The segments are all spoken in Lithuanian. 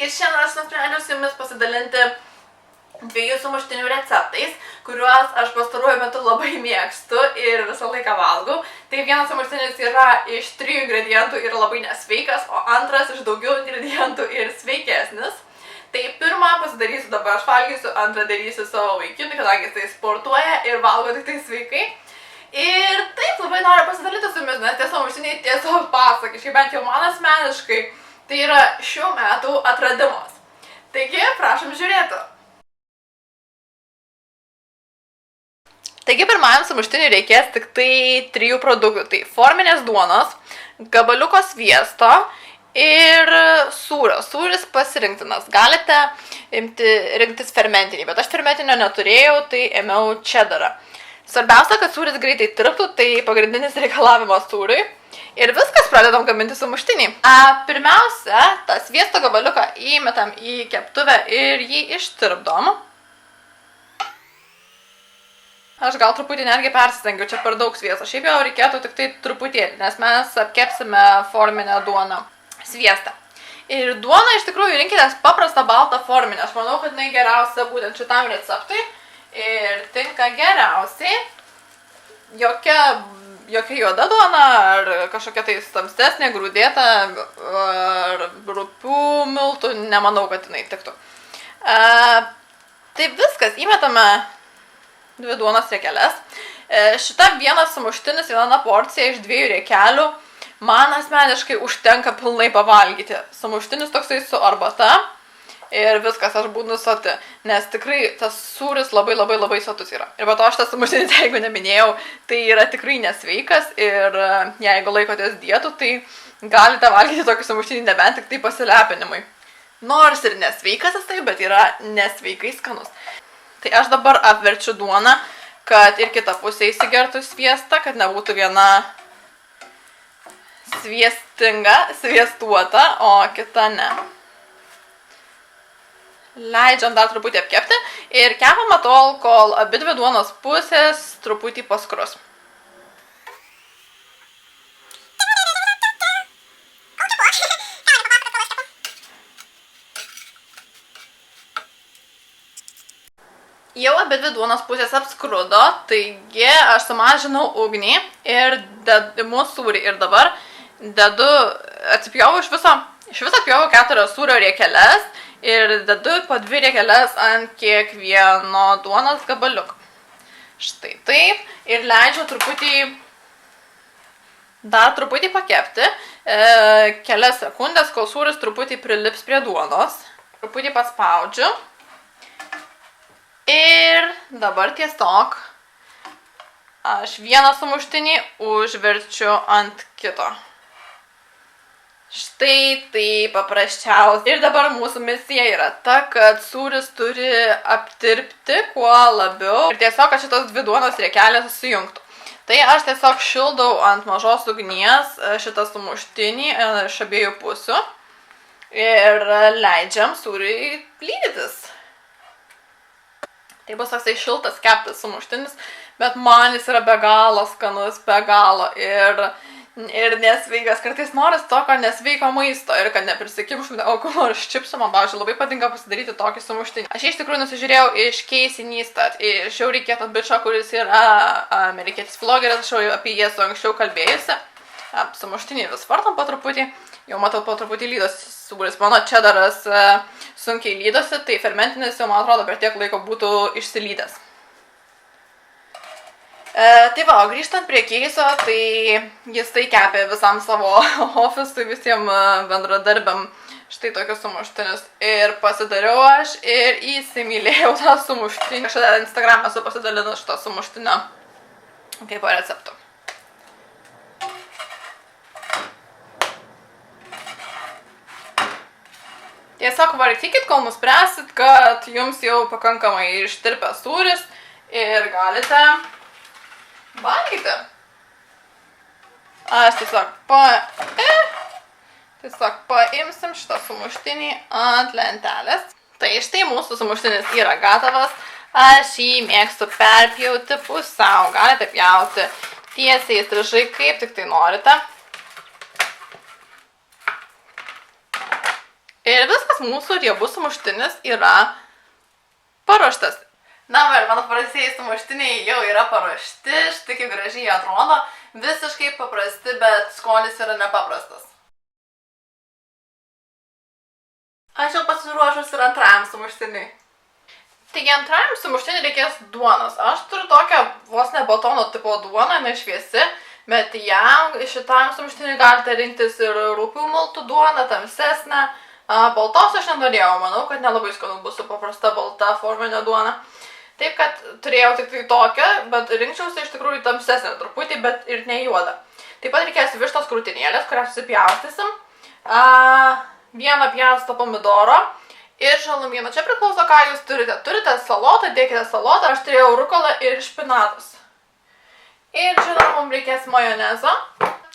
Ir šiandien aš nusprendžiau su jumis pasidalinti dviejų sumuštinių receptais, kuriuos aš pastaruoju metu labai mėgstu ir visą laiką valgau. Tai vienas sumuštinis yra iš 3 ingredientų ir labai nesveikas, o antras iš daugiau ingredientų ir sveikesnis. Tai pirmą pasidarysiu dabar, aš valgysiu, antrą darysiu savo vaikinui, kadangi jisai sportuoja ir valgo tik tai sveikai. Ir taip labai noriu pasidalinti su jumis, nes tie sumuštiniai tiesiog pasakiškai, bent jau man asmeniškai, tai yra šių metų atradimas. Taigi, prašom žiūrėti. Taigi, pirmajam sumuštiniui reikės tik tai 3 produktų. Tai forminės duonos, gabaliuko sviesto ir sūrio. Sūris pasirinktinas. Galite rinktis fermentinį, bet aš fermentinio neturėjau, tai ėmiau čedarą. Svarbiausia, kad sūris greitai tirptų, tai pagrindinis reikalavimas sūriui. Ir viskas, pradedam gaminti sumuštinį. Pirmiausia, tą sviesto gabaliuką įmetam į keptuvę ir jį ištirpdom. Aš gal truputį netgi persistengiau, čia per daug sviesto. Šiaip jau reikėtų tik tai truputėlį, nes mes apkepsime forminę duoną sviestą. Ir duoną iš tikrųjų rinkitės paprastą baltą forminę. Aš manau, kad jinai geriausia būtent šitam receptui. Ir tinka geriausiai. Jokia juoda duona, ar kažkokia tai tamsesnė, grūdėta, ar rupių miltų, nemanau, kad jinai tiktų. Tai viskas, įmetame 2 duonos riekeles. Šita vienas sumuštinis, viena porcija iš 2 riekelių, man asmeniškai užtenka pilnai pavalgyti. Sumuštinis toksai su arbata ir viskas, aš būnu soti, nes tikrai tas sūris labai sotus yra. Ir be to šitas sumuštinis, jeigu neminėjau, tai yra tikrai nesveikas ir jeigu laikotės dietų, tai galite valgyti tokį sumuštinį nebent tik tai pasilepinimui. Nors ir nesveikas jisai, bet yra nesveikai skanus. Tai aš dabar apverčiu duoną, kad ir kita pusė įsigertų sviestą, kad nebūtų viena sviestuota, o kita ne. Leidžiam dar truputį apkepti ir kepame tol, kol abi 2 duonos pusės truputį paskrus. Jau abi 2 duonos pusės apskrudo, taigi aš sumažinau ugnį ir imu sūrį. Ir dabar atsipjoviau iš viso pjoviau 4 sūrio riekeles ir dedu po 2 riekeles ant kiekvieno duonos gabaliuko. Štai taip. Ir leidžiu dar truputį pakepti, kelias sekundės, kol sūris truputį prilips prie duonos. Truputį paspaudžiu. Ir dabar tiesiog aš vieną sumuštinį užverčiu ant kito. Štai tai paprasčiausiai. Ir dabar mūsų misija yra ta, kad sūris turi aptirpti kuo labiau. Ir tiesiog, kad šitos 2 duonos riekelės susijungtų. Tai aš tiesiog šildau ant mažos ugnies šitą sumuštinį iš abiejų pusių. Ir leidžiam sūriui lydytis. Tai bus toksai šiltas keptas sumuštinis, bet man jis yra be galo skanus, be galo ir nesveikas. Kartais noris tokio nesveiko maisto ir kad neprisikimštum kokių nors čipsų, man pavyzdžiui labai patinka pasidaryti tokį sumuštinį. Aš iš tikrųjų nusižiūrėjau iš Casey Neistat, iš jau reikėtų bičo, kuris yra amerikietis vlogeris, aš jau apie jį esu anksčiau kalbėjusi. Sumuštinį vis vartom po truputį, jau matau po truputį lydosi sūris. Mano čedaras sunkiai lydosi, tai fermentinis jau man atrodo per tiek laiko būtų išsilydęs. Tai va, o grįžtant prie Keiso, tai jis tai kepė visam savo ofisui, visiems bendradarbiam štai tokius sumuštinius. Ir pasidariau aš ir įsimylėjau tą sumuštinį. Aš Instagram esu pasidalinus šito sumuštinio kaip receptų. Tiesiog vartykit, kol nuspręsit, kad jums jau pakankamai ištirpęs sūris ir galite valgyti. Aš tiesiog paimsim šitą sumuštinį ant lentelės. Tai štai mūsų sumuštinis yra gatavas. Aš jį mėgstu perpjauti pusiau. Galite pjauti tiesiai įstrižai, kaip tik tai norite. Ir viskas, mūsų riebus sumuštinis yra paruoštas. Na, ir mano paprastieji sumuštiniai jau yra paruošti, štai kaip gražiai jie atrodo, visiškai paprasti, bet skonis yra nepaprastas. Aš jau pasiruošus ir antrajam sumuštiniui. Taigi antrajam sumuštiniui reikės duonos. Aš turiu tokią vos ne batono tipo duoną, nešviesi, bet šitam sumuštiniui galite rinktis ir rupių miltų duoną, tamsesnę. Baltos aš nenorėjau, manau, kad nelabai skanu bus su paprasta balta forminė duona. Taip, kad turėjau tik tai tokią, bet rinkčiausi iš tikrųjų tamsesnę truputį, bet ir ne juodą. Taip pat reikės vištos krūtinėlės, kurią susipjaustysim. Vieną pjaustą pomidoro ir žalumyną. Čia priklauso, ką jūs turite. Turite salotą, dėkite salotą. Aš turėjau rukolą ir špinatus. Ir žinoma, mums reikės majonezo.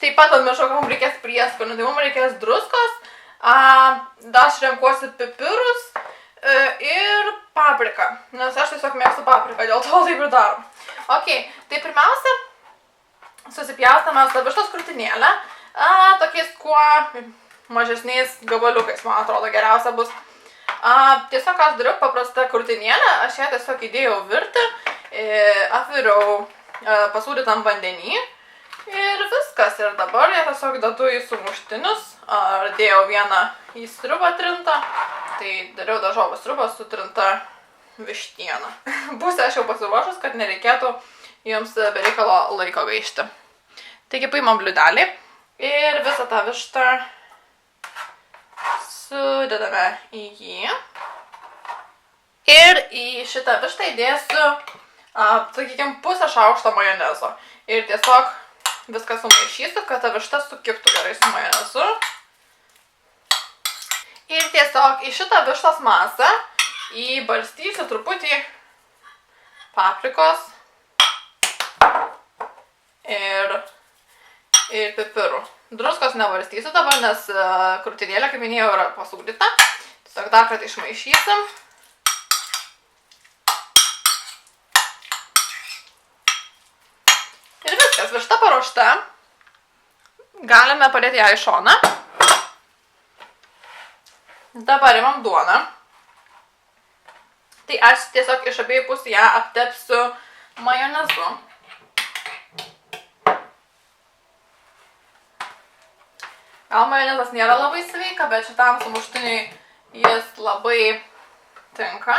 Taip pat pamiršau, kad mums reikės prieskonių. Tai mums reikės druskos. Dar aš renkuosi pipirus ir papriką, nes aš tiesiog mėgstu papriką, dėl to taip ir darom. Ok, tai pirmiausia, susipjaustame su vištos krūtinėlę, tokiais kuo mažesniais gabaliukais, man atrodo, geriausia bus. Tiesiog aš dariau paprastą krūtinėlę, aš ją tiesiog įdėjau virti, apviriau pasūdytam vandenį. Ir viskas. Ir dabar jie tiesiog dedu į sumuštinius. Dėjau vieną į sriubą trintą. Tai dariau daržovių sriubą su trinta vištiena. Pusę aš jau pasiruošus, kad nereikėtų jums bereikalo laiko gaišti. Taigi paimam bliūdelį. Ir visą tą vištą sudedame į jį. Ir į šitą vištą įdėsiu, sakykime, pusę šaukšto majonezo. Ir tiesiog viską sumaišysiu, kad ta višta sukibtų gerai su majonezu. Ir tiesiog į šitą vištos masę įbarstysiu truputį paprikos ir pipirų. Druskos nebarstysiu dabar, nes krūtinėlė, kaip minėjau, yra pasūdyta. Tiesiog dar kartą išmaišysim. Ir viskas, višta paruošta. Galime padėti ją į šoną. Dabar imam duoną. Tai aš tiesiog iš abiejų pusių ją aptepsiu majonezu. Gal majonezas nėra labai sveika, bet šitam sumuštiniui jis labai tinka.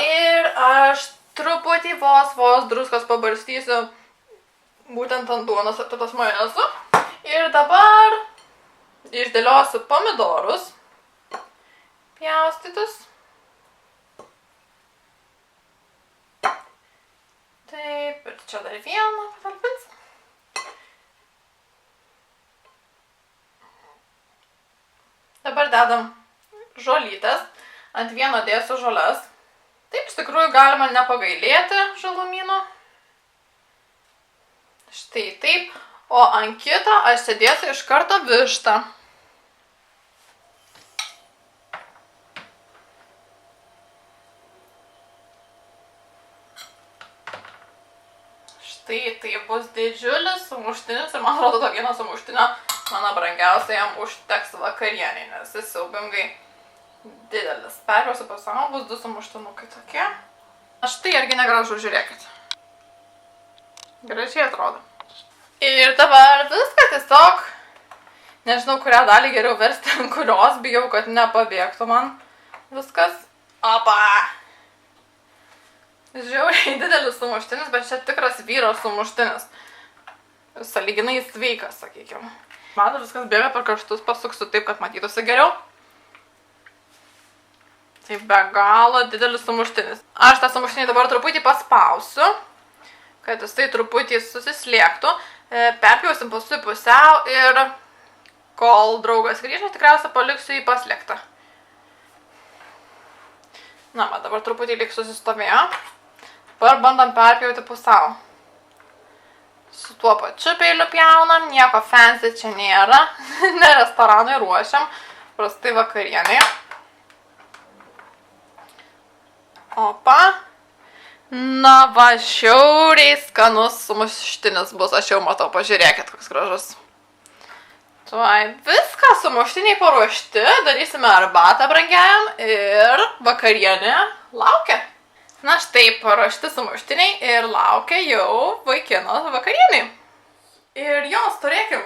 Ir aš truputį vos druskos pabarstysiu būtent ant duonos apteptos majonezu. Ir dabar išdėliosiu pomidorus pjaustytus. Taip, ir čia dar vieną patalpins. Dabar dedam žolytes. Ant vieno dėsiu žoles. Taip, iš tikrųjų galima nepagailėti žalumynų. Štai taip. O ant kito aš sėdėsiu iš karto vištą. Štai tai bus didžiulis sumuštinis ir man atrodo, to vieno sumuštinio mano brangiausia jam užteks vakarienei, nes jis siaubingai didelis. Pervėsiu po savo, bus 2 sumuštinukai tokie. Štai irgi negražu, žiūrėkit. Gražiai atrodo. Ir dabar viską tiesiog, nežinau, kurią dalį geriau versti ant kurios, bijau, kad nepabėgtų man viskas. Opa! Žiauriai didelis sumuštinis, bet čia tikras vyro sumuštinis. Sąlyginai sveikas, sakykime. Matot, viskas bėga per karštus, pasuksiu taip, kad matytųsi geriau. Tai be galo didelis sumuštinis. Aš tą sumuštinį dabar truputį paspausiu, kad jisai truputį susislėgtų. Perpjausim paskui pusiau ir kol draugas grįžta, tikriausiai paliksiu jį paslėgtą. Na, bet dabar truputį lyg susistovėjo. Dabar bandom perpjauti pusiau. Su tuo pačiu peiliu pjaunam, nieko fancy čia nėra. Ne restoranui ruošiam, prastai vakarienai. Opa. Na va, šiauriai skanus sumuštinis bus, aš jau matau, pažiūrėkit, koks gražus. Tuoj, viską sumuštiniai paruošti, darysime arbatą brangiajam ir vakarienė laukia. Na štai, paruošti sumuštiniai ir laukia jau vaikino vakarieniai. Ir jos turėkim.